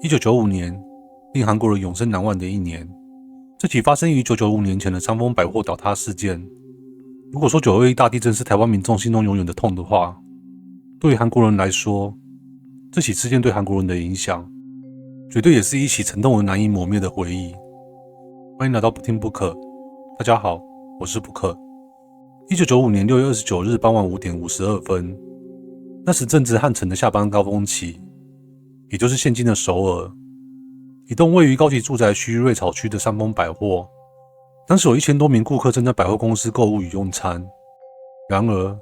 1995年，令韩国人永生难忘的一年。这起发生于1995年前的昌丰百货倒塌事件，如果说921大地震是台湾民众心中永远的痛的话，对于韩国人来说，这起事件对韩国人的影响，绝对也是一起沉痛而难以磨灭的回忆。欢迎来到不听不可，大家好，我是不可。1995年6月29日傍晚5点52分，那时正值汉城的下班高峰期，也就是现今的首尔。一栋位于高级住宅区瑞草区的三丰百货，当时有1000多名顾客正在百货公司购物与用餐。然而，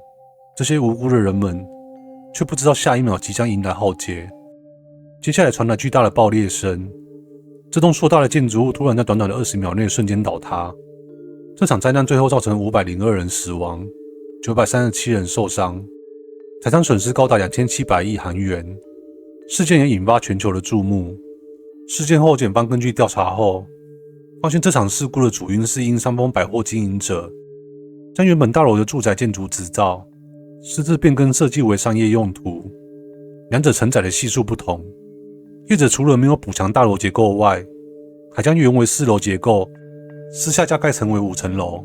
这些无辜的人们却不知道下一秒即将迎来浩劫。接下来传来巨大的爆裂声，这栋硕大的建筑物突然在短短的20秒内瞬间倒塌。这场灾难最后造成502人死亡，937人受伤，财产损失高达2700亿韩元。事件也引发全球的注目。事件后，检方根据调查后，发现这场事故的主因是因三丰百货经营者将原本大楼的住宅建筑执照私自变更设计为商业用途，两者承载的系数不同。业者除了没有补强大楼结构外，还将原为4楼结构私下加盖成为5层楼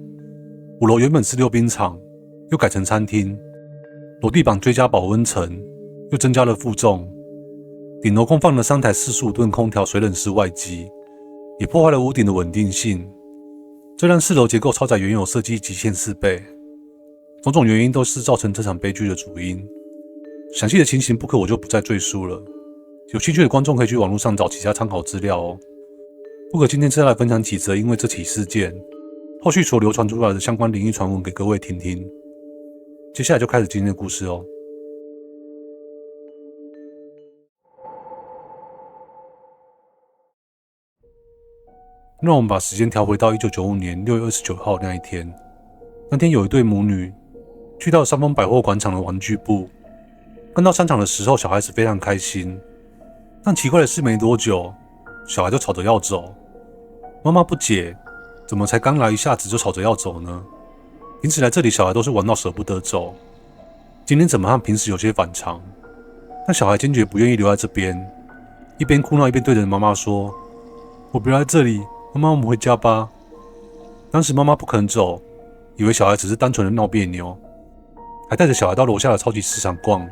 ，5楼原本是溜冰场，又改成餐厅，楼地板追加保温层，又增加了负重。顶楼空放了3台45吨空调水冷式外机，也破坏了屋顶的稳定性，这让4楼结构超载原有设计极限4倍。种种原因都是造成这场悲剧的主因。详细的情形不可我就不再赘述了，有兴趣的观众可以去网络上找其他参考资料哦。不可今天是要来分享几则因为这起事件后续所流传出来的相关灵异传闻给各位听听。接下来就开始今天的故事哦。让我们把时间调回到1995年6月29号那一天。那天有一对母女去到三丰百货广场的玩具部，刚到商场的时候，小孩子非常开心。但奇怪的是，没多久，小孩就吵着要走。妈妈不解，怎么才刚来一下子就吵着要走呢？平时来这里，小孩都是玩到舍不得走，今天怎么和平时有些反常？但小孩坚决不愿意留在这边，一边哭闹一边对着妈妈说：“我不要在这里。妈妈，我们回家吧。”当时妈妈不肯走，以为小孩只是单纯的闹别扭，还带着小孩到楼下的超级市场逛。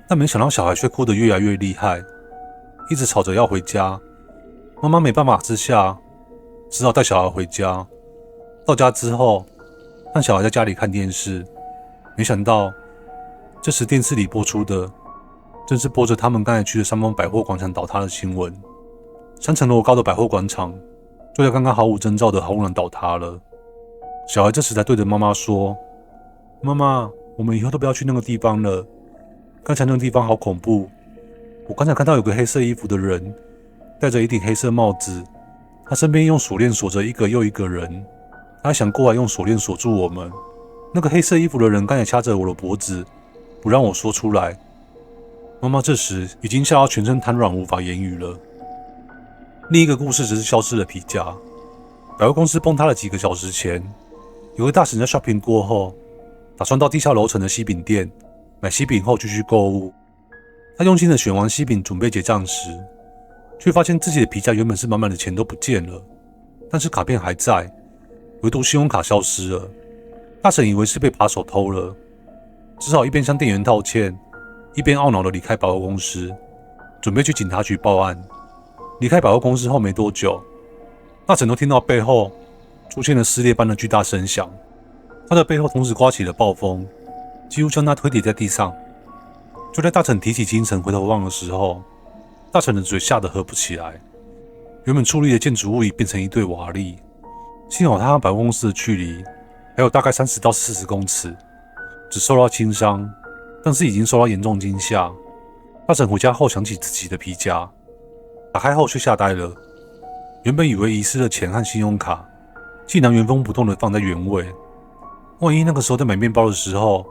但没想到小孩却哭得越来越厉害，一直吵着要回家。妈妈没办法之下，只好带小孩回家。到家之后，让小孩在家里看电视。没想到，这时电视里播出的，正是播着他们刚才去的三丰百货广场倒塌的新闻。3层楼高的百货广场，就在刚刚毫无征兆的轰然倒塌了。小孩这时才对着妈妈说：“妈妈，我们以后都不要去那个地方了。刚才那个地方好恐怖。我刚才看到有个黑色衣服的人，戴着一顶黑色帽子，他身边用锁链锁着一个又一个人，他还想过来用锁链锁住我们。那个黑色衣服的人刚才掐着我的脖子，不让我说出来。”妈妈这时已经吓到全身瘫软，无法言语了。另一个故事只是消失的皮夹。百货公司崩塌了几个小时前，有个大婶在 shopping 过后，打算到地下楼层的西饼店买西饼后继续购物。他用心的选完西饼准备结账时，却发现自己的皮夹原本是满满的钱都不见了，但是卡片还在，唯独信用卡消失了。大婶以为是被扒手偷了，只好一边向店员道歉，一边懊恼的离开百货公司，准备去警察局报案。离开百货公司后没多久，大婶都听到背后出现了撕裂般的巨大声响，他的背后同时刮起了暴风，几乎将他推跌在地上。就在大婶提起精神回头望的时候，大婶的嘴吓得合不起来，原本矗立的建筑物已变成一堆瓦砾。幸好他和百货公司的距离还有大概30到40公尺，只受到轻伤，但是已经受到严重惊吓。大婶回家后想起自己的皮夹，打开后却吓呆了。原本以为遗失的钱和信用卡，竟然原封不动的放在原位。万一那个时候在买面包的时候，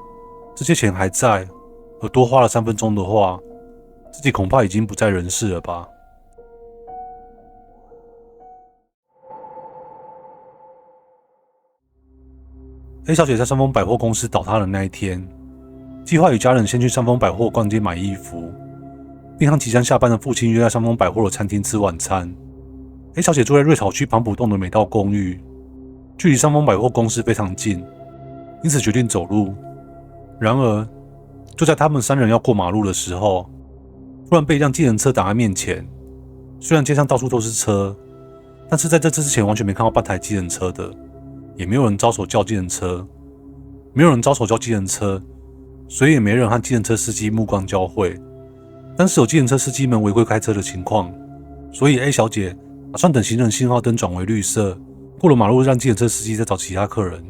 这些钱还在，而多花了3分钟的话，自己恐怕已经不在人世了吧。A 小姐在三丰百货公司倒塌的那一天，计划与家人先去三丰百货逛街买衣服。并和即将下班的父亲约在三丰百货的餐厅吃晚餐。A 小姐住在瑞草区庞普洞的美道公寓，距离三丰百货公司非常近，因此决定走路。然而，就在他们三人要过马路的时候，突然被一辆计程车挡在面前。虽然街上到处都是车，但是在这之前完全没看到半台计程车的，也没有人招手叫计程车，所以也没人和计程车司机目光交汇。但是有计程车司机们违规开车的情况，所以 A 小姐打算等行人信号灯转为绿色，过了马路让计程车司机再找其他客人。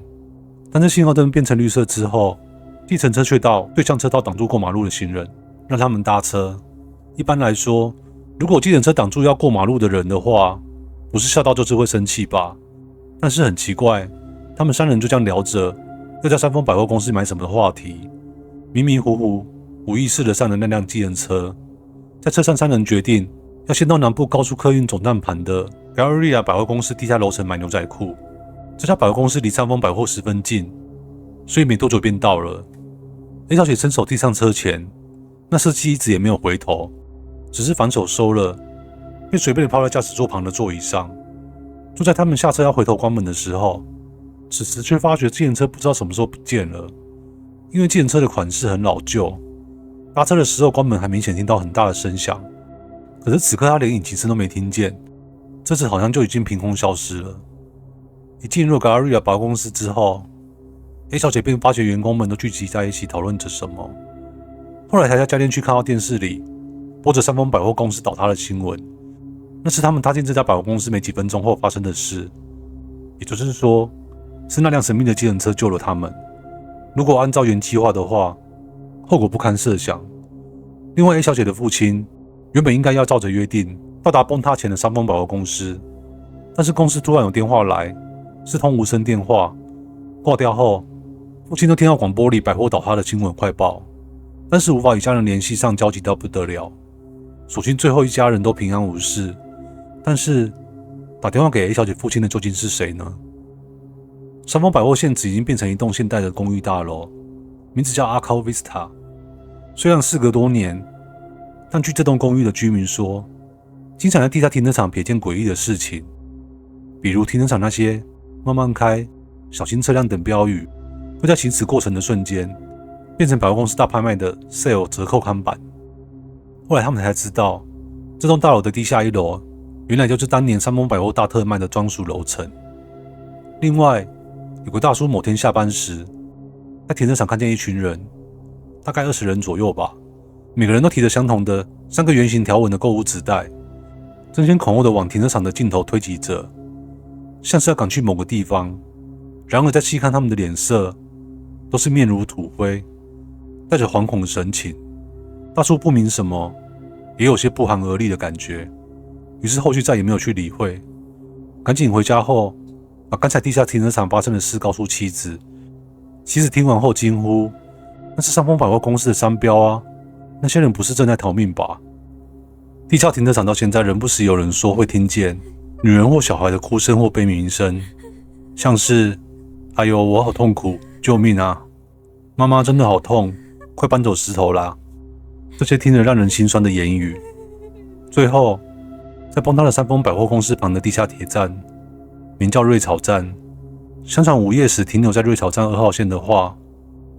但是信号灯变成绿色之后，计程车却到对向车道挡住过马路的行人，让他们搭车。一般来说，如果计程车挡住要过马路的人的话，不是吓到就是会生气吧？但是很奇怪，他们三人就这样聊着要在三丰百货公司买什么的话题，迷迷糊糊无意识地上了那辆计程车。在车上，三人决定要先到南部高速客运总站盘的 Galleria 百货公司地下楼层买牛仔裤。这家百货公司离三丰百货十分近，所以没多久便到了。A 小姐伸手递上车钱，那司机一直也没有回头，只是反手收了，便随便地抛在驾驶座旁的座椅上。就在他们下车要回头关门的时候，此时却发觉计程车不知道什么时候不见了。因为计程车的款式很老旧，搭车的时候关门还明显听到很大的声响，可是此刻他连引擎声都没听见，这次好像就已经凭空消失了。一进入 Galleria 百货公司之后， A 小姐便发觉员工们都聚集在一起讨论着什么。后来才在家电区看到电视里播着三丰百货公司倒塌的新闻，那是他们踏进这家百货公司没几分钟后发生的事，也就是说，是那辆神秘的计程车救了他们。如果按照原计划的话，后果不堪设想。另外 A 小姐的父亲原本应该要照着约定到达崩塌前的三丰百货公司，但是公司突然有电话来，是通无声电话。挂掉后，父亲都听到广播里百货倒塌的新闻快报，但是无法与家人联系上，焦急到不得了。所幸最后一家人都平安无事，但是打电话给 A 小姐父亲的究竟是谁呢？三丰百货现址已经变成一栋现代的公寓大楼，名字叫 Arco Vista。虽然事隔多年，但据这栋公寓的居民说，经常在地下停车场瞥见诡异的事情，比如停车场那些慢慢开、小心车辆等标语，会在行驶过程的瞬间变成百货公司大拍卖的 Sale 折扣看板。后来他们才知道，这栋大楼的地下一楼原来就是当年三丰百货大特卖的专属楼层。另外，有个大叔某天下班时，在停车场看见一群人，大概20人左右吧，每个人都提着相同的3个圆形条纹的购物纸袋，争先恐后的往停车场的尽头推挤着，像是要赶去某个地方。然而再细看他们的脸色，都是面如土灰，带着惶恐的神情。大叔不明什么，也有些不寒而栗的感觉，于是后续再也没有去理会。赶紧回家后，把刚才地下停车场发生的事告诉妻子。妻子听完后惊呼：“那是三丰百货公司的商标啊！那些人不是正在逃命吧？”地下停车场到现在仍不时有人说会听见女人或小孩的哭声或悲鸣声，像是“哎呦，我好痛苦，救命啊！妈妈真的好痛，快搬走石头啦！”这些听着让人心酸的言语。最后，在崩塌的三丰百货公司旁的地下铁站，名叫瑞草站。相传午夜时停留在瑞草站2号线的话，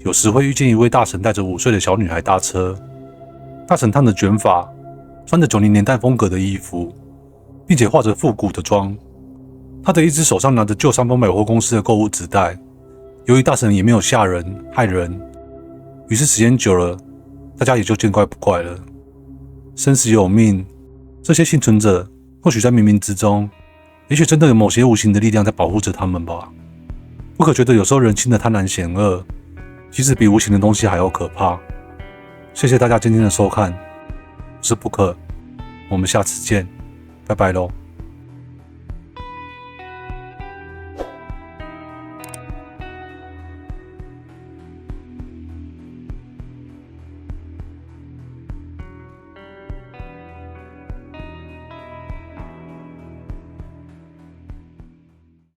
有时会遇见一位大婶带着5岁的小女孩搭车。大婶烫着卷发，穿着90年代风格的衣服，并且化着复古的妆。她的一只手上拿着旧三丰百货公司的购物纸袋。由于大婶也没有吓人害人，于是时间久了，大家也就见怪不怪了。生死有命，这些幸存者或许在冥冥之中，也许真的有某些无形的力量在保护着他们吧。不可觉得有时候人性的贪婪险恶，其实比无形的东西还要可怕。谢谢大家今天的收看，我是布克，我们下次见，拜拜喽。